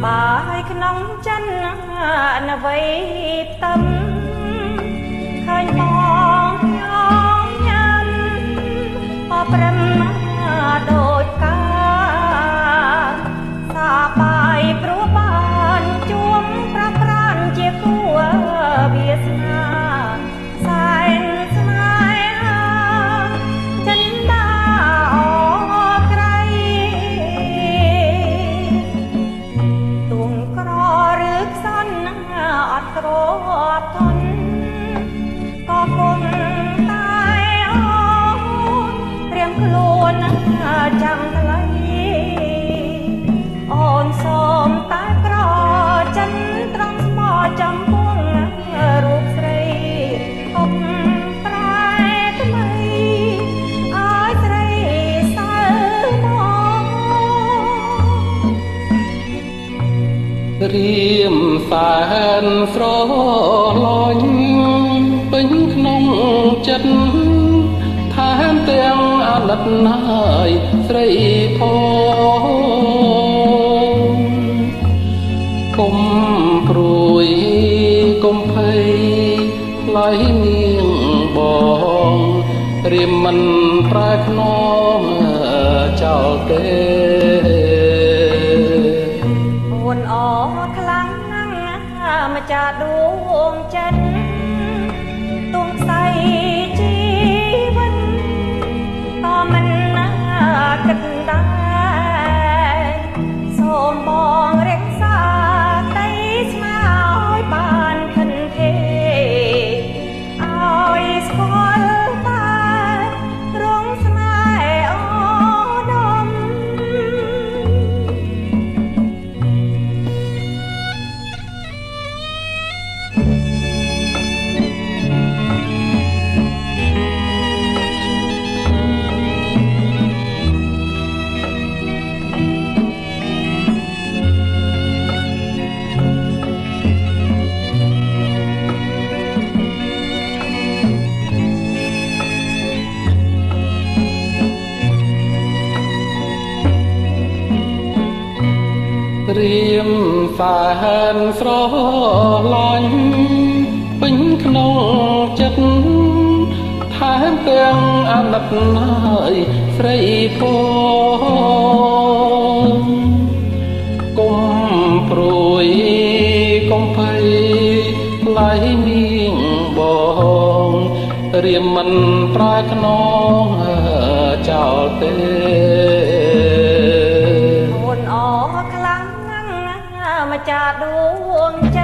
បាយក្នុងចិនអនវ័យtâmឃើញបងញ៉ាំញ៉ាំអប្រឹមដូចកាសាបាយព្រោះបានជួមប្រាក់ប្រានជាគូវាសនាសែនស្នេហាចិនដាអក្រៃទួងក្រឬខ្សន់អត់ក្របធន់ក៏គុំតែអូនត្រៀមខ្លួនចាំថ្លៃអូនសូមតែប្រចិនត្រង់ស្មោចំពោះរូបស្រីអុំប្រែថ្មីឲ្យស្រីសើមករៀមសែនស្រឡាញ់ពេញក្នុងចិត្តថែមទាំងអាណិតណាយស្រីផងកុំព្រួយកុំភ័យថ្លៃនាងបងរៀមមិនប្រែខ្នងចោលទេអូនអខ្លាំងណាស់ម្ចាស់ដួងចិត្តទួងខ្សែជីវិតក៏មិនណាគិតដែរសូមបងរក្សាតែស្មាឲ្យបានខិនទេឲ្យស្គាល់តែរងស្នេហ៍អូនំរៀមសែនស្រឡាញ់ពេញក្នុងចិត្តថែមទាំងអាណិតណាយស្រីផងកុំព្រួយកុំភ័យថ្លៃនាងបងរៀមមិនប្រែខ្នងចោលទេអូនអខ្លាំងណាស់ម្ចាស់ដួងចិត្ត